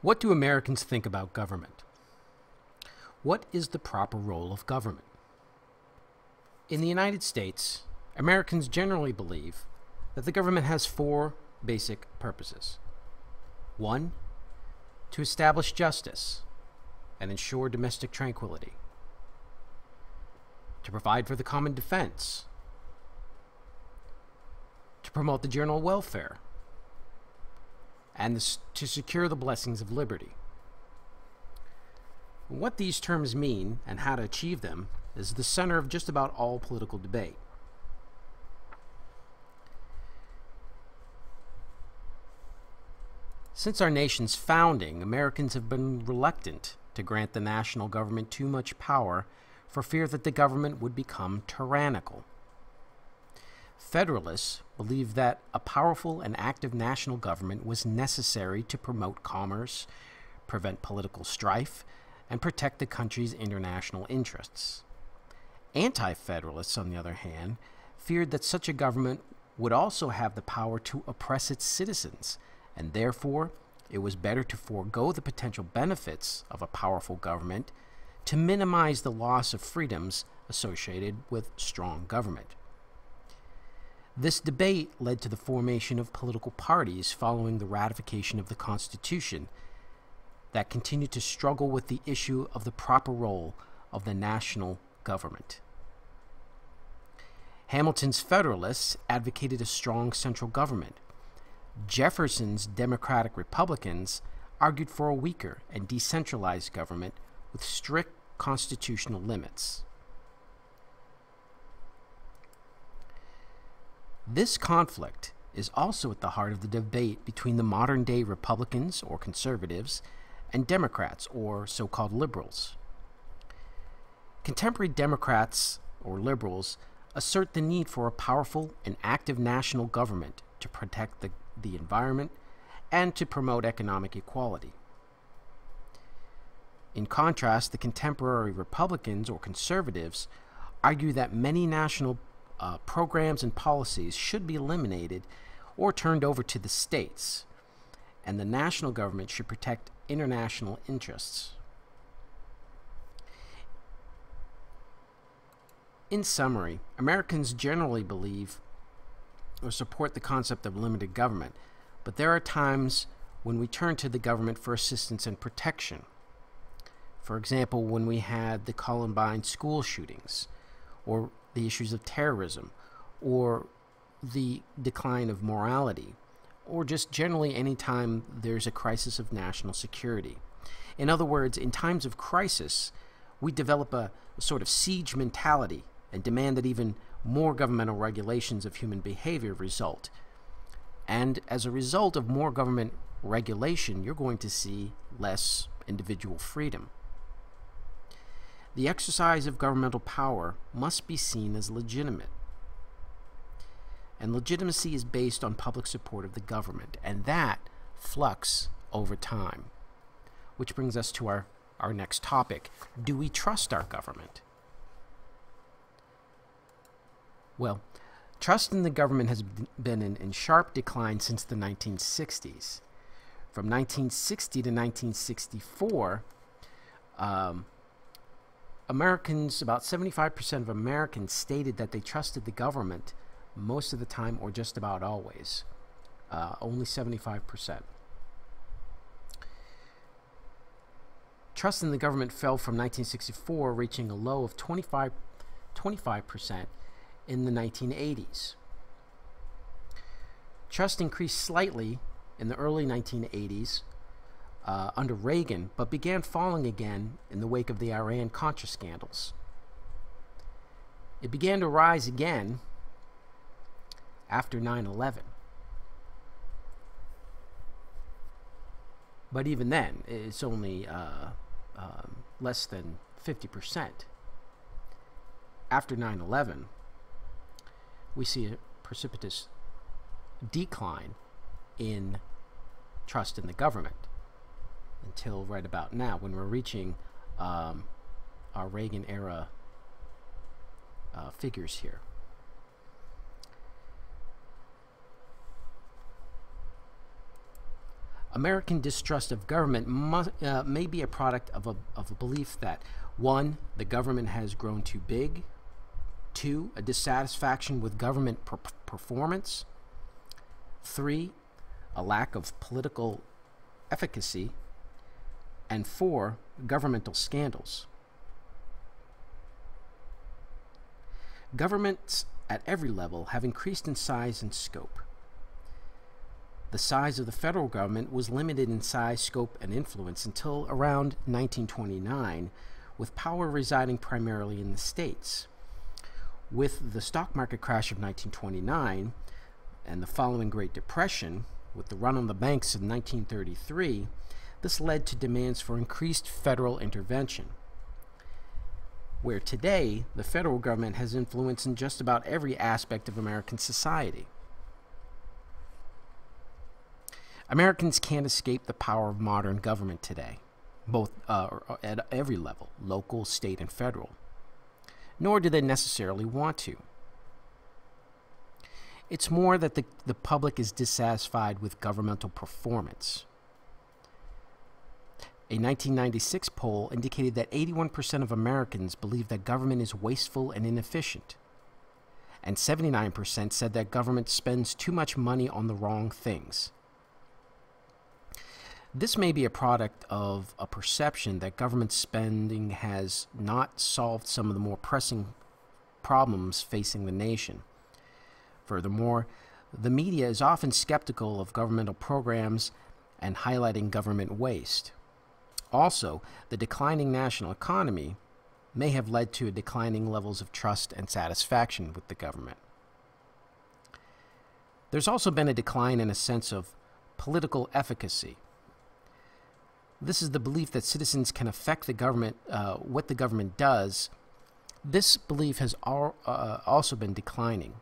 What do Americans think about government? What is the proper role of government? In the United States, Americans generally believe that the government has four basic purposes. One, to establish justice and ensure domestic tranquility. To provide for the common defense. To promote the general welfare. And to secure the blessings of liberty. What these terms mean and how to achieve them is the center of just about all political debate. Since our nation's founding, Americans have been reluctant to grant the national government too much power for fear that the government would become tyrannical. Federalists believed that a powerful and active national government was necessary to promote commerce, prevent political strife, and protect the country's international interests. Anti-Federalists, on the other hand, feared that such a government would also have the power to oppress its citizens, and therefore it was better to forego the potential benefits of a powerful government to minimize the loss of freedoms associated with strong government. This debate led to the formation of political parties following the ratification of the Constitution that continued to struggle with the issue of the proper role of the national government. Hamilton's Federalists advocated a strong central government. Jefferson's Democratic Republicans argued for a weaker and decentralized government with strict constitutional limits. This conflict is also at the heart of the debate between the modern-day Republicans, or conservatives, and Democrats, or so-called liberals. Contemporary Democrats, or liberals, assert the need for a powerful and active national government to protect the environment and to promote economic equality. In contrast, the contemporary Republicans, or conservatives, argue that many national programs and policies should be eliminated or turned over to the states, and the national government should protect international interests. In summary, Americans generally believe or support the concept of limited government, but there are times when we turn to the government for assistance and protection. For example, when we had the Columbine school shootings, or the issues of terrorism, or the decline of morality, or just generally any time there's a crisis of national security. In other words, in times of crisis, we develop a sort of siege mentality and demand that even more governmental regulations of human behavior result. And as a result of more government regulation, you're going to see less individual freedom. The exercise of governmental power must be seen as legitimate. And legitimacy is based on public support of the government, and that flux over time. Which brings us to our next topic. Do we trust our government? Well, trust in the government has been in sharp decline since the 1960s. From 1960 to 1964, Americans, about 75% of Americans stated that they trusted the government most of the time, or just about always. Only 75%. Trust in the government fell from 1964, reaching a low of 25% in the 1980s. Trust increased slightly in the early 1980s under Reagan, but began falling again in the wake of the Iran-Contra scandals. It began to rise again after 9/11. But even then, it's only less than 50%. After 9/11, we see a precipitous decline in trust in the government until right about now, when we're reaching our Reagan-era figures here. American distrust of government may be a product of a belief that 1. The government has grown too big, 2. A dissatisfaction with government performance, 3. A lack of political efficacy, and 4. Governmental scandals. Governments at every level have increased in size and scope. The size of the federal government was limited in size, scope, and influence until around 1929, with power residing primarily in the states. With the stock market crash of 1929 and the following Great Depression, with the run on the banks in 1933, this led to demands for increased federal intervention, where today the federal government has influence in just about every aspect of American society. Americans can't escape the power of modern government today, both at every level, local, state, and federal, nor do they necessarily want to. It's more that the public is dissatisfied with governmental performance. A 1996 poll indicated that 81% of Americans believe that government is wasteful and inefficient, and 79% said that government spends too much money on the wrong things. This may be a product of a perception that government spending has not solved some of the more pressing problems facing the nation. Furthermore, the media is often skeptical of governmental programs and highlighting government waste. Also, the declining national economy may have led to declining levels of trust and satisfaction with the government. There's also been a decline in a sense of political efficacy. This is the belief that citizens can affect the government, what the government does. This belief has also been declining.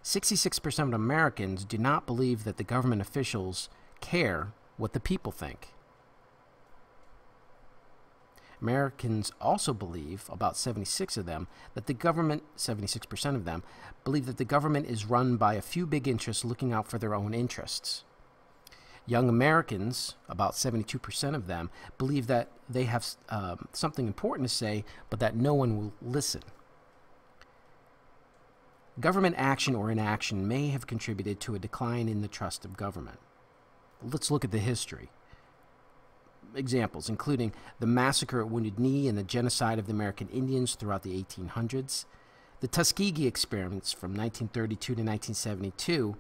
66% of Americans do not believe that the government officials care what the people think. Americans also believe, about 76% of them, that the government believe that the government is run by a few big interests looking out for their own interests. Young Americans, about 72% of them, believe that they have something important to say, but that no one will listen. Government action or inaction may have contributed to a decline in the trust of government. Let's look at the history. Examples including the massacre at Wounded Knee and the genocide of the American Indians throughout the 1800s. The Tuskegee Experiments from 1932 to 1972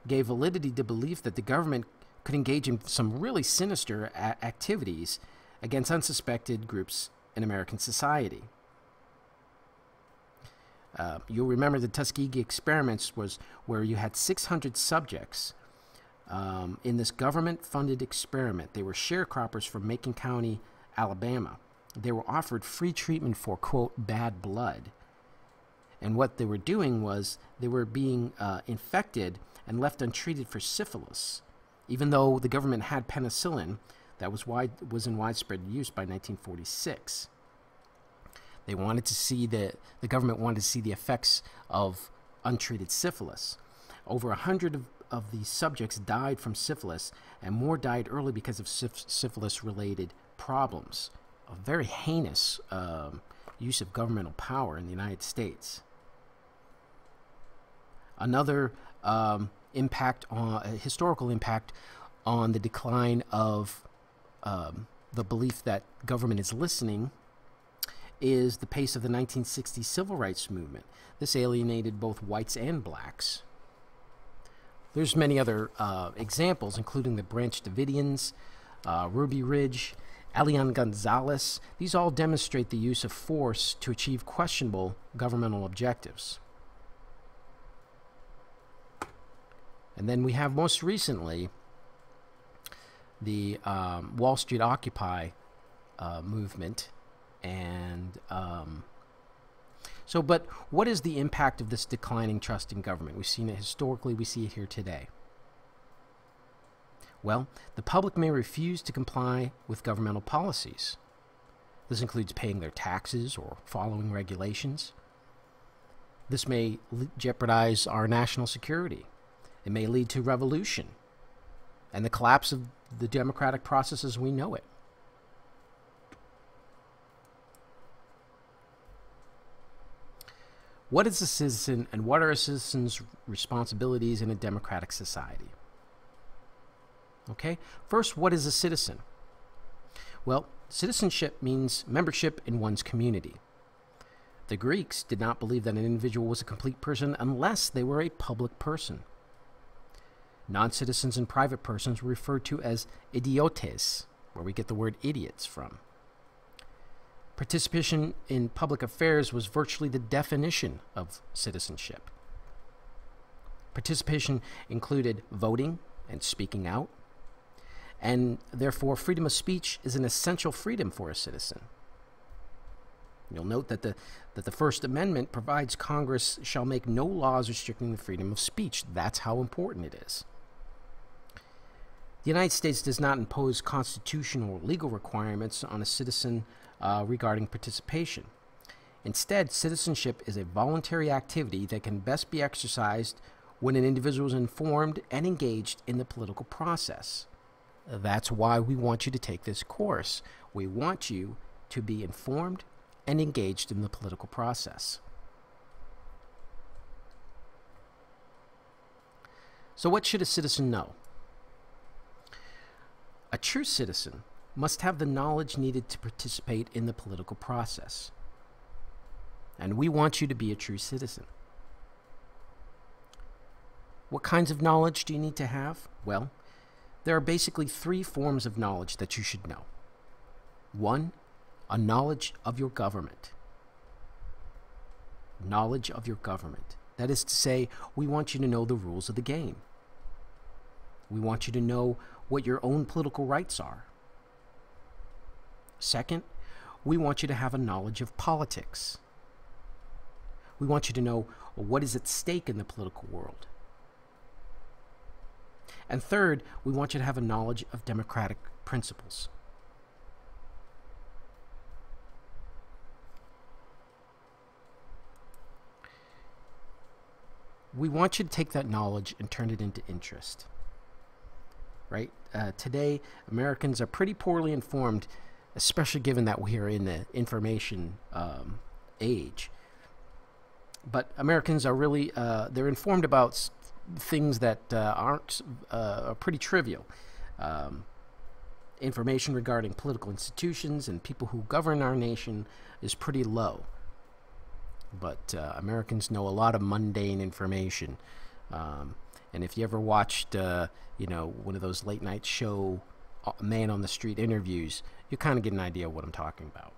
gave validity to belief that the government could engage in some really sinister activities against unsuspected groups in American society. You'll remember the Tuskegee Experiments was where you had 600 subjects in this government-funded experiment. They were sharecroppers from Macon County, Alabama. They were offered free treatment for, quote, bad blood. And what they were doing was they were being infected and left untreated for syphilis, even though the government had penicillin that was in widespread use by 1946. They wanted to see the government wanted to see the effects of untreated syphilis. Over 100 of these subjects died from syphilis, and more died early because of syphilis-related problems. A very heinous use of governmental power in the United States. Another historical impact on the decline of the belief that government is listening is the pace of the 1960s civil rights movement. This alienated both whites and blacks. There's many other examples, including the Branch Davidians, Ruby Ridge, Elian Gonzalez. These all demonstrate the use of force to achieve questionable governmental objectives. And then we have most recently the Wall Street Occupy movement. And but what is the impact of this declining trust in government? We've seen it historically, we see it here today. Well, the public may refuse to comply with governmental policies. This includes paying their taxes or following regulations. This may jeopardize our national security. It may lead to revolution. and the collapse of the democratic process as we know it. What is a citizen, and what are a citizen's responsibilities in a democratic society? Okay, first, what is a citizen? Well, citizenship means membership in one's community. The Greeks did not believe that an individual was a complete person unless they were a public person. Non-citizens and private persons were referred to as idiotes, where we get the word idiots from. Participation in public affairs was virtually the definition of citizenship. Participation included voting and speaking out, and therefore freedom of speech is an essential freedom for a citizen. You'll note that the First Amendment provides Congress shall make no laws restricting the freedom of speech. That's how important it is. The United States does not impose constitutional or legal requirements on a citizen regarding participation. Instead, citizenship is a voluntary activity that can best be exercised when an individual is informed and engaged in the political process. That's why we want you to take this course. We want you to be informed and engaged in the political process. So what should a citizen know? A true citizen must have the knowledge needed to participate in the political process. And we want you to be a true citizen. What kinds of knowledge do you need to have? Well, there are basically three forms of knowledge that you should know. One, a knowledge of your government. Knowledge of your government. That is to say, we want you to know the rules of the game. We want you to know what your own political rights are. Second, we want you to have a knowledge of politics. We want you to know what is at stake in the political world. And third, we want you to have a knowledge of democratic principles. We want you to take that knowledge and turn it into interest. Right? Today, Americans are pretty poorly informed, especially given that we are in the information age. But Americans are really, they're informed about things that are pretty trivial. Information regarding political institutions and people who govern our nation is pretty low. But Americans know a lot of mundane information. And if you ever watched, one of those late night show man on the street interviews, you kind of get an idea of what I'm talking about.